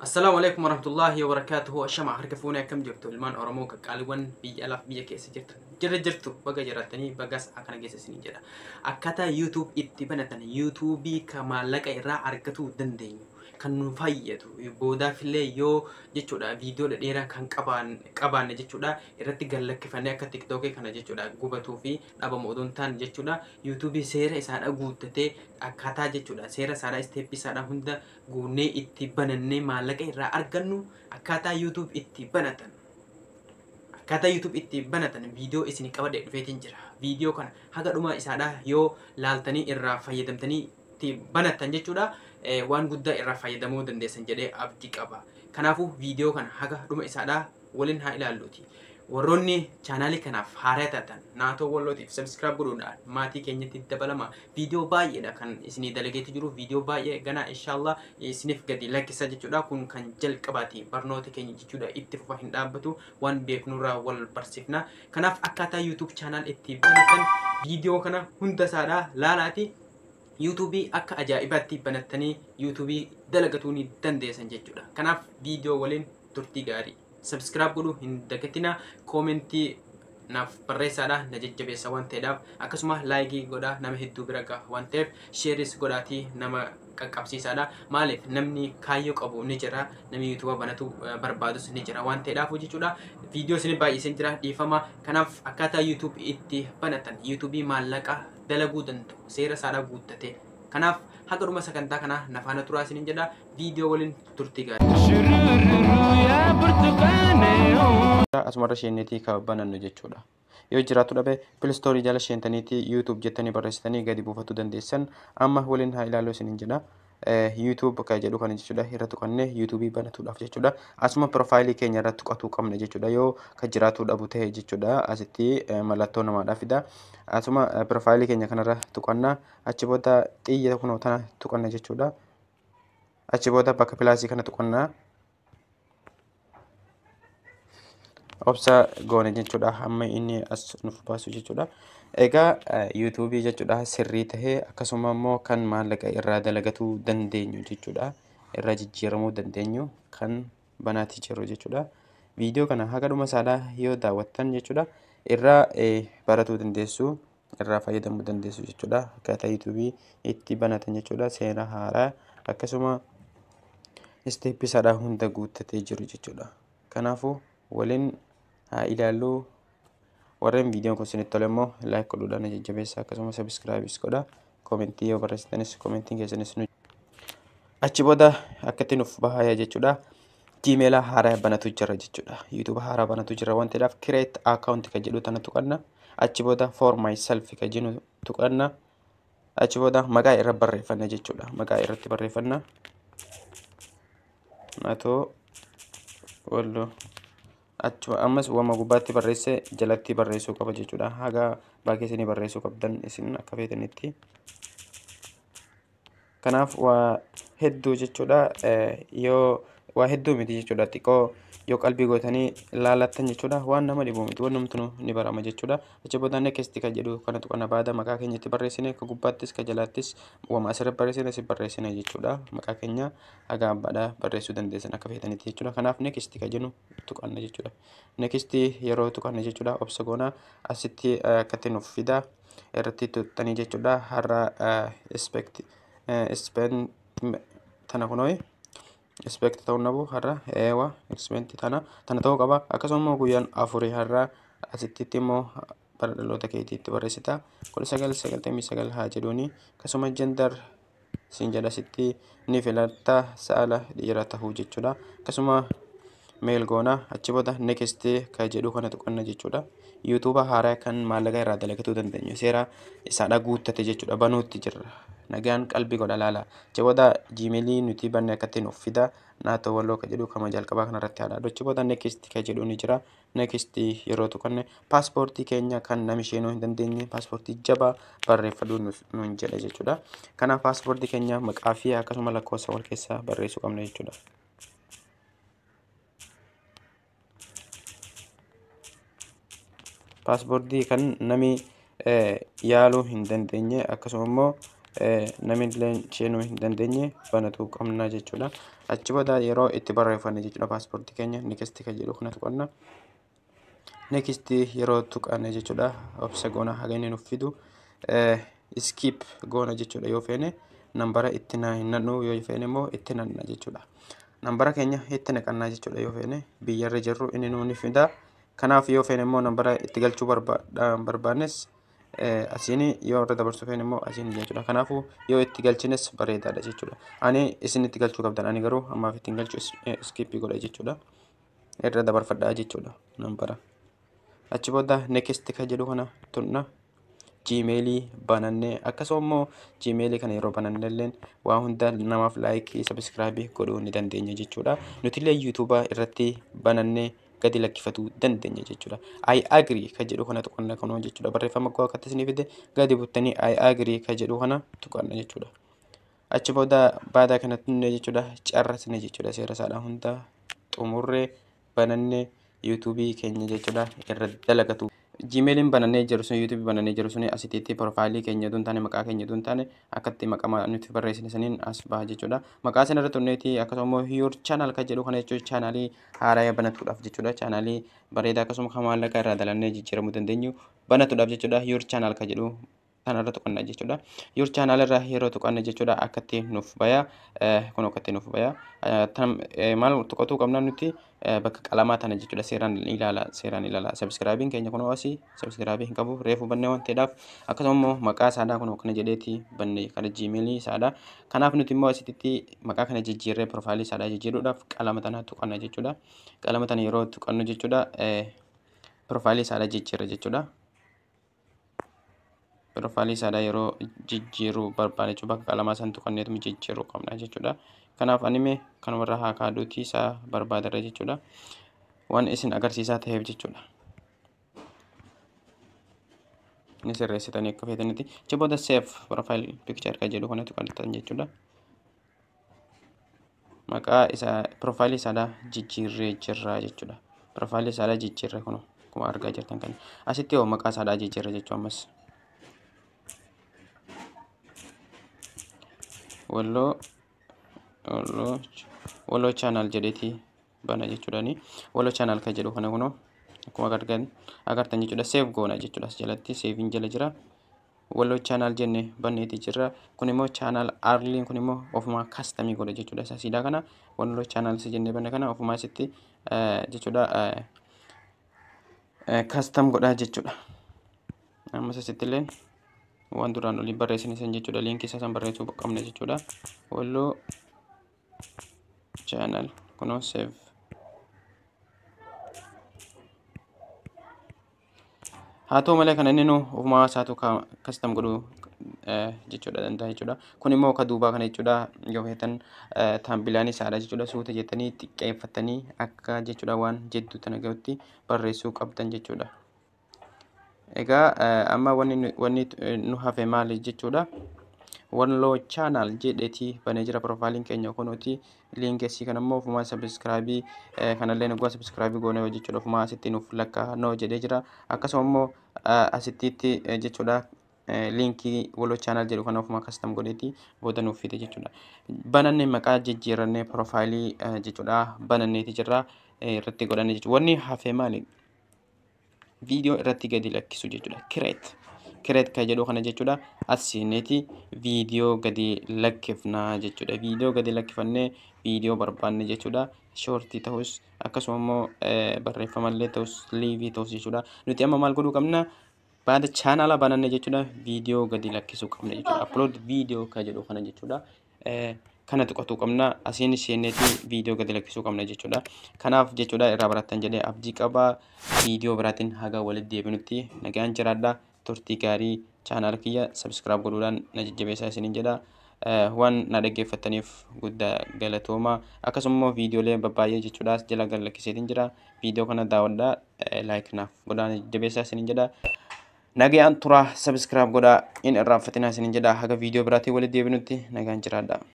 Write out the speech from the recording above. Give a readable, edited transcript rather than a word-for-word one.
Assalamualaikum warahmatullahi wabarakatuh. Ashama harka fuuna kam jirtu ilmaan Oromoo qaqqaaliiwwan biyya alaaf biyya keessa jirtu baga jiraatanii bagas akkana geessisanii jedha. Akkaataa YouTube itti banatan YouTube ka maallaqa irraa argatuu dandeenyu kan nu fayyadu boodaafillee yoo jechuudha viidiyoo dheeraa kan qabaanne jechuudha irratti gallakkifannee akka TikTok kana jechuudha gubatuu fi dhabamu oduun ta'an jechuudha YouTube seera isaadha guuttatee akkaataa jechuudha seera isaadha step isaadha hunda guunnee itti banannee maallaqa irraa argannu akkaataa YouTube itti banatan. Akkaataa YouTube itti banatan viidiyoo isin qabadee dhufeetiin jira. Viidiyoo kana haga dhuma isaadha yoo laaltanii irraa fayyadamtanii itti banatan jechuudha. Waan guddaa irraa fayyadamuu dandeessan jedhee abdii qaba. Kanaafuu viidiyoo kana haga dhuma isaadha waliin haa ilaalluuti. Warroonni chaanaalii kanaaf haaraa taatan naatoo wallootiif subscribe godhuudhaan maatii keenyatti dabalama. Viidiyoo baay'eedha kan isinii dalageetti jiru. Viidiyoo baay'ee ganaa inshallah isiniif gadi lakkisa jechuudha. Kun kan jalqabaati barnoota keenya jechuudha itti fufa hin dhaabbatu waan beeknurraa wal barsiifna. Kanaaf akkaataa YouTube chaanaal itti banatan viidiyoo kana hunda isaadha laalaati. YouTube akka ajaa'ibaatti banattanii YouTube dalagatuu ni dandeessan jechuudha. Kanaaf viidiyoo waliin turtii gaarii. Subscribe godhu hin dagatina, commentii naaf barreessaadha na jajjabeessa waan ta'eedhaaf akkasuma like godhaa nama hedduu bira gaha waan ta'eef shares godhaatii nama qaqqabsiisaadha. Maaliif namni kaayyoo qabu ni jira, namni YouTube banatu barbaadus ni jira waan ta'eedhaaf jechuudha. Viidiyoo isin baay'iseen jira dhiifama. Kanaaf akkaataa YouTube itti banatan YouTube maallaqa dalaguu danda'u seera isaadha guuttate. Kanaaf haga dhuma sagantaa kana nafaana turaa isiniin jedha. Viidiyoo waliin turtii gaarii. Asumarra isheenneetii kan banannu jechuudha. Yoo jiraatu dhabe Play Store jala sheentaniitii YouTube jettanii barreessitanii gadi buufachuu dandeessan. Amma waliin haa ilaallu isiniin jedha. YouTube kan jedhu kana jechuudha irra tuqannee YouTube banatuudhaaf jechuudha. Asuma profaayilii keenya irra tuqatuu qabna jechuudha. Yoo kan jiraatu dhabu ta'e jechuudha. Asitti mallattoo namaadhaa fida. Asuma profaayilii keenya kanarra tuqanna. Achi booda xiyya kunoo tana tuqanna jechuudha. Achi booda bakka pilaasii kana tuqanna. Obsa goone jechuudha. Amma inni as nuuf baasu jechuudha. Egaa YouTube jechuudha sirrii tahee akkasuma immoo kan maallaqa irraa dalagatuu dandeenyu jechuudha. Irraa jijjiiramuu dandeenyu kan banaati jiru jechuudha. Viidiyoo kana haga dhuma isaadhaa yoo daawwattan jechuudha irraa baratuu dandeessu, irraa fayyadamuu dandeessu jechuudha. Akkaataa YouTube itti banatan jechuudha seera haaraa akkasuma step isaadhaa hunda guuttatee jiru jechuudha. Kanaafuu waliin haa ilaallu. Warreen viidiyoon kun isinitti tole immoo like godhuudhaan jajjabeessaa akkasuma subscribe godhaa. Commentii yoo barreessitanis commentiin keessanis nu achi booda akkatti nuuf bahaa jechuudha. Gmail haaraa banatu jira jechuudha. YouTube haaraa banatu jira waan ta'eef create account kan jedhu tana tuqanna. Achi booda for myself kan jedhu tuqanna. Achi booda maqaa irra barreeffanna jechuudha. Maqaa irratti barreeffanna. Naatoo walloo achuma ammas wama gubbaatti barreesse jalatti barreessuu qaba jechuudha. Haga baay'ee isinii barreessuu qabdan isin akka feetanitti. Kanaaf waa hedduu jechuudha. Yoo waa hedduu miti jechuudha. Xiqqoo yoo qalbii gootanii laalattan jechuudha. Waan nama dhibu miti waan namtu ni barama jechuudha. Achi booda next kan jedhu kana tuqanna baada maqaa keenya itti barreessine akka gubbaattis ka jalaattis wama asirratti barreessine si barreessine jechuudha. Maqaa keenya haga abbaadhaa barreessuu dandeessan akka feetanitti jechuudha. Kanaaf next kan jennu tuqanna jechuudha. Next yeroo tuqanna jechuudha obsa goona asitti akkatti nuuf fida irratti tuqxanii jechuudha. Har'a spend tana kunoo expect ta'uu nabu har'a eewa expect tana ta'uu qaba. Akkasuma guyyaan afurii har'a asitti immoo bara dhaloota keetiitti barreessita 1999 haa jedhuuni. Akkasuma gender siin jedha asitti ni filatta saala dhiira ta'uu jechuudha. Akkasuma mail goona achi booda next kan jedhu kana tuqanna jechuudha. YouTube haaraa kan maallaqa irraa dalagatuu dandeenyu seera isaadha guuttate jechuudha. Banuutti jirra. Nagaan qalbii godha laala. Achi booda Gmail nuti banne akkatti nuuf fida. Naatoo walloo kan jedhu kama jalqabaa kanarratti haadha. Achi booda next kan jedhu ni jira. Next yeroo tuqanne paaspoortii keenya kan nami isheenuu hin dandeenye paaspoortii jabaa barreeffaduu nuun jedha jechuudha. Kanaaf paaspoortii keenya maqaa fi akkasuma lakkoofsa wal keessaa barreessuu qabna jechuudha. Paaspoortii kan nami yaaluu hin dandeenye akkasuma immoo namni illee seenuu hin dandeenye banachuu qabna jechuudha. achi booda yeroo itti barreeffanne jechuudha paaspoortii keenya next kan jedhu kana tuqanna. Next yeroo tuqanne jechuudha obsa goona haga inni nuuf fidu skip goona jechuudha yoo feene nambara itti naqnu yoo feene immoo itti naqna jechuudha. Nambara keenya itti naqannaa jechuudha yoo feene biyyarra jirru inni nuuf fida. Kanaaf yoo feene immoo nambara itti galchuu barbaannes asiin yoo irra dabarsuu feene immoo asiin jechuudha. Kanaafuu yoo itti galchines bareedaadha jechuudha. Ani isin itti galchuu qabdan ani garuu ammaaf ittiin galchuu skip godha jechuudha. Irra dabarfadhaa jechuudha nambara. Achi booda next kan jedhu kana tunna. Gmail banannee akkasumas Gmail kana yeroo bananne illee waa hunda namaaf like subscribe godhuu ni dandeenya jechuudha. Nuti illee YouTube irratti banannee gadi lakkifachuu dandeenya jechuudha. I agree kan jedhu kana tuqanna kanoo jechuudha. Barreeffama koo akka isin fide gadi buttanii I agree kan jedhu kana tuqanna jechuudha. Achi booda baada kana tunne jechuudha carrasne jechuudha. Seera saadhaa hunda xumurree banannee YouTube keenya jechuudha irra dalagatu. Gmailin banannee jiru sun YouTube banannee jiru sun asitti profaayilii keenya duun taane maqaa keenya duun taane akkatti maqaa nuti barreessine saniin as baha jechuudha. Maqaa sana irra tunneeti akkasumas your channel kan jedhu kana jechuudha chaanaalii haaraa banatuudhaaf jechuudha. Chaanaalii bareedaa akkasumas kan maallaqa irraa dalannee jijjiiramuu dandeenyu banatuudhaaf jechuudha. Your channel kan jedhu kanarra tuqanna jechuudha. Your channel irra yeroo tuqanna jechuudha akkatti nuuf baya kun akkatti nuuf baya maal tuqatu qabna nuti bakka qalamaa tana jechuudha. Seeraan ilaala subscribe keenya kun asii subscribe hin qabu reefu bannee waan ta'eedhaaf akkasumas maqaa saadaa kun kana jedheeti banne kana Gmail saadaa. Kanaaf nuti immoo asitti maqaa kana jijjiirree profaayilii saadaa jijjiiruudhaaf qalama tana tuqanna jechuudha. Qalama tana yeroo tuqannu jechuudha profaayilii saadaa jijjiirra jechuudha. Profaayilii saadaa yeroo jijjiiruu barbaanne jechuudha bakka qalamaa san tuqanneetu jijjiiruu qabna jechuudha. Kanaaf anime kanumarraa haa kaaduutii isaa barbaadarra jechuudha. Waan isin agarsiisaa ta'eef jechuudha. Ni sirreessitanii akka feetanitti. Achi booda save profile picture kan jedhu kana tuqattan jechuudha. Maqaa isaa profaayilii saadaa jijjiirree jirra jechuudha. Profaayilii saadaa jijjiirree kun akkuma argaa jirtan kan asitti yoo maqaa saadaa jijjiirree jechuudha ammas. Walloo channel jedheeti bana jechuudhaani. Walloo channel kan jedhu kana kunoo akkuma agartan jechuudha. Save goona jechuudha. As jalatti save jala jira. Walloo channel jenne banneeti jira. Kun immoo channel arliin kun immoo ofuma custom godha jechuudha. Isa siidaa kana walloo channel si jenne banne kana ofuma asitti jechuudha custom godha jechuudha. Amma asitti illee waan duraan olii barreessine san jechuudha. Linkii isaa san barreessuu qabna jechuudha. Walloo channel kunoo save. Haa ta'u malee kan inni nu ofuma isaatu custom godhuu jechuudha danda'a jechuudha. Kun immoo ka duubaa kana jechuudha yoo feetan taambilaanii saadhaa jechuudha. Suuta jettanii xiqqeeffatanii akka jechuudha waan jedduu tana gahutti barreessuu qabdan jechuudha. Egaa amma wanni nu hafe maali jechuudha. Walloo channel jedheeti banee jira profaayiliin keenya kunuuti. Linkii kana immoo ofuma subscribe kanallee nuggoo subscribe goone jechuudha. Ofuma asitti nuuf lakkaa'annoo jedhee jira. Akkasuma immoo asitti jechuudha linkii walloo channel jedhu kana ofuma custom godheeti booda nuuf fide jechuudha. Banannee maqaa jijjiirannee profaayilii jechuudha bananneeti jirra irratti godhanne jechuudha. Wanni hafe maali? Video irratti gadi lakkisu jechuudha. Create kan jedhu kana jechuudha. Asiineeti video gadi lakkifna jechuudha. Video gadi lakkifannee video barbaanne jechuudha. Shortii ta'us akkasuma immoo barreeffamallee ta'us liivii ta'us jechuudha. Nuti amma maal godhuu qabna? Baada channel bananne jechuudha video gadi lakkisuu qabna jechuudha. Upload video kan jedhu kana jechuudha. Kana tuqatu qabna asiin seeneeti video gadi lakkisuu qabna jechuudha. Kanaaf jechuudha irraa barattan jedhee abdii qaba. Video biraatiin haga walitti deebinutti nagaan jiraadha. Turtii gaarii channel kiyya subscribe godhuudhaan na jajjabeessaa isiniin jedha. Waan na dhaggeeffattaniif guddaa galatooma. Akkasuma viidiyoolee babbaay'ee jechuudha jala gad lakkiseetiin jira. Viidiyoo kana daawwadhaa like naaf godhaa na jajjabeessaa isiniin jedha. Nagaan turaa subscribe godhaa hin irraanfatinaa isiniin jedha. Haga viidiyoo biraatiin walitti deebinutti nagaan jiraadha.